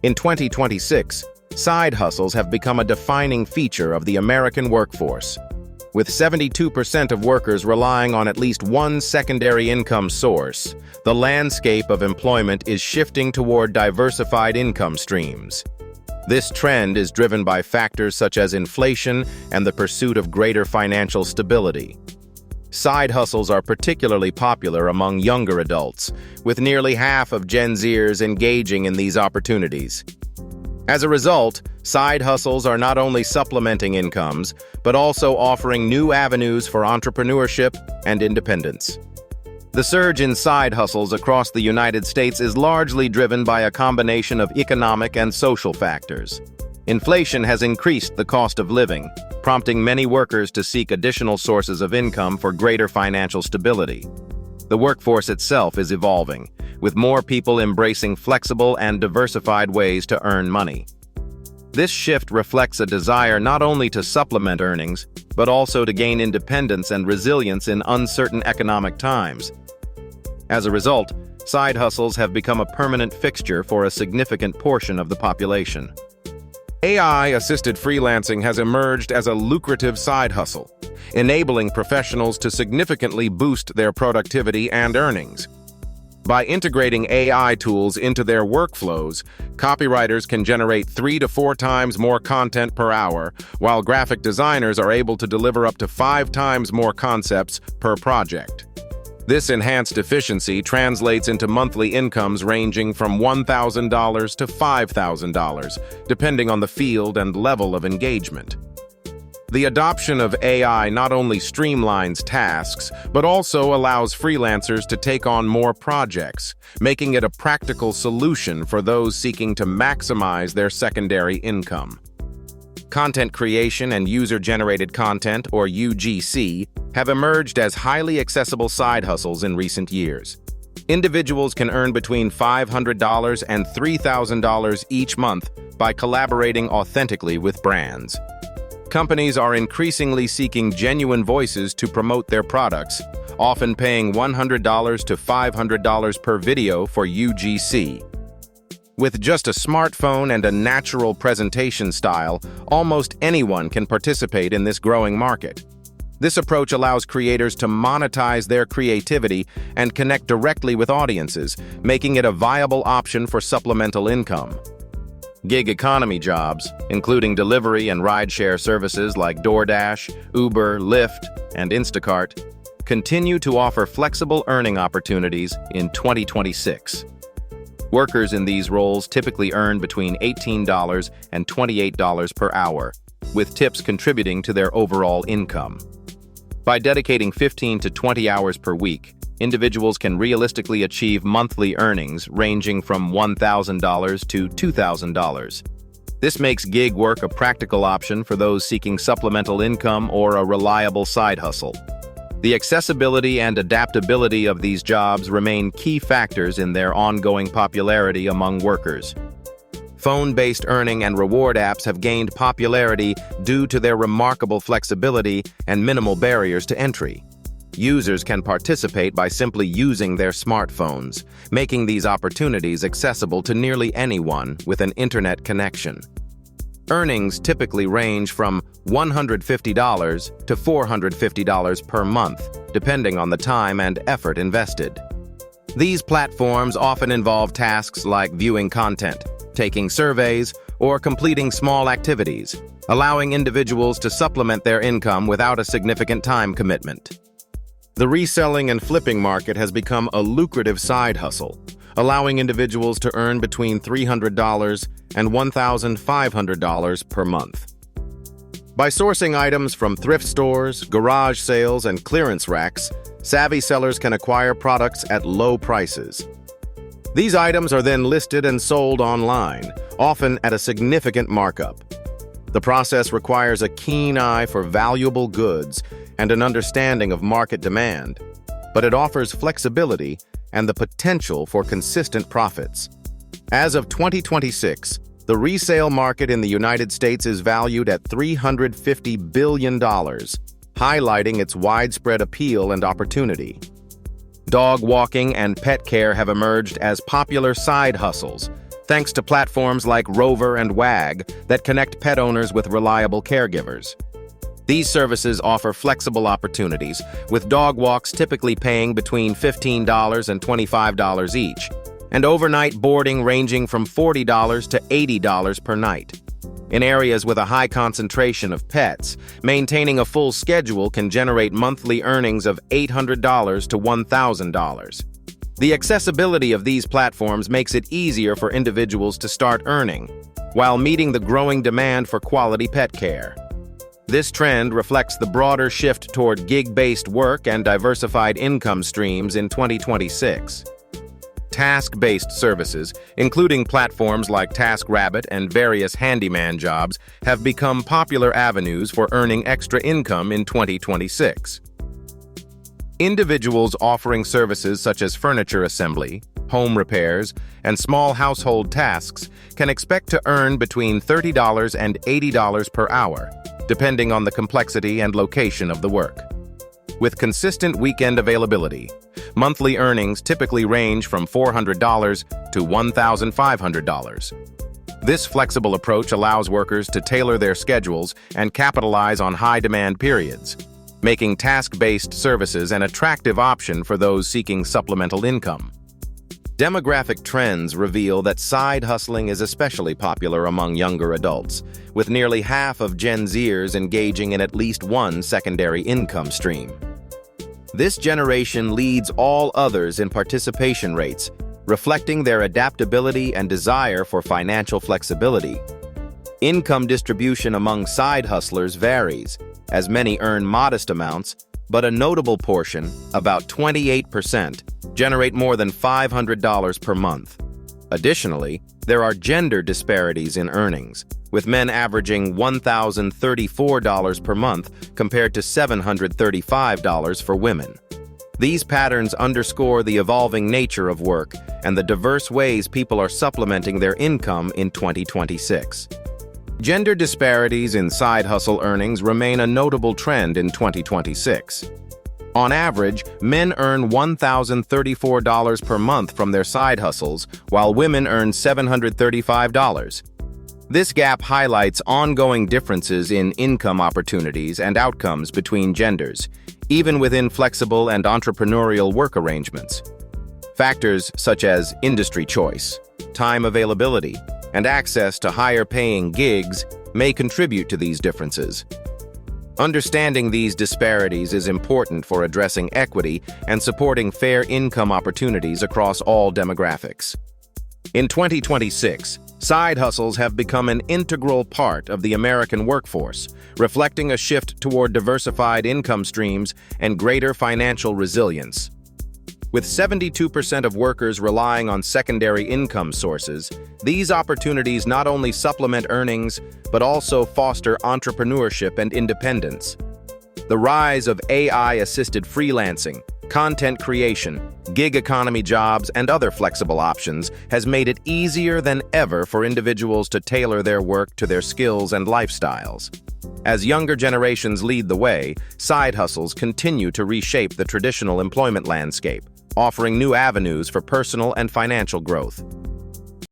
In 2026, side hustles have become a defining feature of the American workforce, with 72% of workers relying on at least one secondary income source. The landscape of employment is shifting toward diversified income streams. This trend is driven by factors such as inflation and the pursuit of greater financial stability. Side hustles are particularly popular among younger adults, with nearly half of Gen Zers engaging in these opportunities. As a result, side hustles are not only supplementing incomes, but also offering new avenues for entrepreneurship and independence. The surge in side hustles across the United States is largely driven by a combination of economic and social factors. Inflation has increased the cost of living, prompting many workers to seek additional sources of income for greater financial stability. The workforce itself is evolving, with more people embracing flexible and diversified ways to earn money. This shift reflects a desire not only to supplement earnings, but also to gain independence and resilience in uncertain economic times. As a result, side hustles have become a permanent fixture for a significant portion of the population. AI-assisted freelancing has emerged as a lucrative side hustle, enabling professionals to significantly boost their productivity and earnings. By integrating AI tools into their workflows, copywriters can generate 3 to 4 times more content per hour, while graphic designers are able to deliver up to 5 times more concepts per project. This enhanced efficiency translates into monthly incomes ranging from $1,000 to $5,000, depending on the field and level of engagement. The adoption of AI not only streamlines tasks, but also allows freelancers to take on more projects, making it a practical solution for those seeking to maximize their secondary income. Content creation and user-generated content, or UGC, have emerged as highly accessible side hustles in recent years. Individuals can earn between $500 and $3,000 each month by collaborating authentically with brands. Companies are increasingly seeking genuine voices to promote their products, often paying $100 to $500 per video for UGC. With just a smartphone and a natural presentation style, almost anyone can participate in this growing market. This approach allows creators to monetize their creativity and connect directly with audiences, making it a viable option for supplemental income. Gig economy jobs, including delivery and rideshare services like DoorDash, Uber, Lyft, and Instacart, continue to offer flexible earning opportunities in 2026. Workers in these roles typically earn between $18 and $28 per hour, with tips contributing to their overall income. By dedicating 15 to 20 hours per week, individuals can realistically achieve monthly earnings ranging from $1,000 to $2,000. This makes gig work a practical option for those seeking supplemental income or a reliable side hustle. The accessibility and adaptability of these jobs remain key factors in their ongoing popularity among workers. Phone-based earning and reward apps have gained popularity due to their remarkable flexibility and minimal barriers to entry. Users can participate by simply using their smartphones, making these opportunities accessible to nearly anyone with an internet connection. Earnings typically range from $150 to $450 per month, depending on the time and effort invested. These platforms often involve tasks like viewing content, taking surveys, or completing small activities, allowing individuals to supplement their income without a significant time commitment. The reselling and flipping market has become a lucrative side hustle, allowing individuals to earn between $300 and $1,500 per month. By sourcing items from thrift stores, garage sales, and clearance racks, savvy sellers can acquire products at low prices. These items are then listed and sold online, often at a significant markup. The process requires a keen eye for valuable goods and an understanding of market demand, but it offers flexibility and the potential for consistent profits. As of 2026, the resale market in the United States is valued at $350 billion, highlighting its widespread appeal and opportunity. Dog walking and pet care have emerged as popular side hustles, thanks to platforms like Rover and Wag that connect pet owners with reliable caregivers. These services offer flexible opportunities, with dog walks typically paying between $15 and $25 each, and overnight boarding ranging from $40 to $80 per night. In areas with a high concentration of pets, maintaining a full schedule can generate monthly earnings of $800 to $1,000. The accessibility of these platforms makes it easier for individuals to start earning, while meeting the growing demand for quality pet care. This trend reflects the broader shift toward gig-based work and diversified income streams in 2026. Task-based services, including platforms like TaskRabbit and various handyman jobs, have become popular avenues for earning extra income in 2026. Individuals offering services such as furniture assembly, home repairs, and small household tasks can expect to earn between $30 and $80 per hour, depending on the complexity and location of the work. With consistent weekend availability, monthly earnings typically range from $400 to $1,500. This flexible approach allows workers to tailor their schedules and capitalize on high-demand periods, making task-based services an attractive option for those seeking supplemental income. Demographic trends reveal that side hustling is especially popular among younger adults, with nearly half of Gen Zers engaging in at least one secondary income stream. This generation leads all others in participation rates, reflecting their adaptability and desire for financial flexibility. Income distribution among side hustlers varies, as many earn modest amounts, but a notable portion, about 28%, generate more than $500 per month. Additionally, there are gender disparities in earnings, with men averaging $1,034 per month compared to $735 for women. These patterns underscore the evolving nature of work and the diverse ways people are supplementing their income in 2026. Gender disparities in side hustle earnings remain a notable trend in 2026. On average, men earn $1,034 per month from their side hustles, while women earn $735. This gap highlights ongoing differences in income opportunities and outcomes between genders, even within flexible and entrepreneurial work arrangements. Factors such as industry choice, time availability, and access to higher-paying gigs may contribute to these differences. Understanding these disparities is important for addressing equity and supporting fair income opportunities across all demographics. In 2026, side hustles have become an integral part of the American workforce, reflecting a shift toward diversified income streams and greater financial resilience. With 72% of workers relying on secondary income sources, these opportunities not only supplement earnings, but also foster entrepreneurship and independence. The rise of AI-assisted freelancing, content creation, gig economy jobs, and other flexible options has made it easier than ever for individuals to tailor their work to their skills and lifestyles. As younger generations lead the way, side hustles continue to reshape the traditional employment landscape, offering new avenues for personal and financial growth.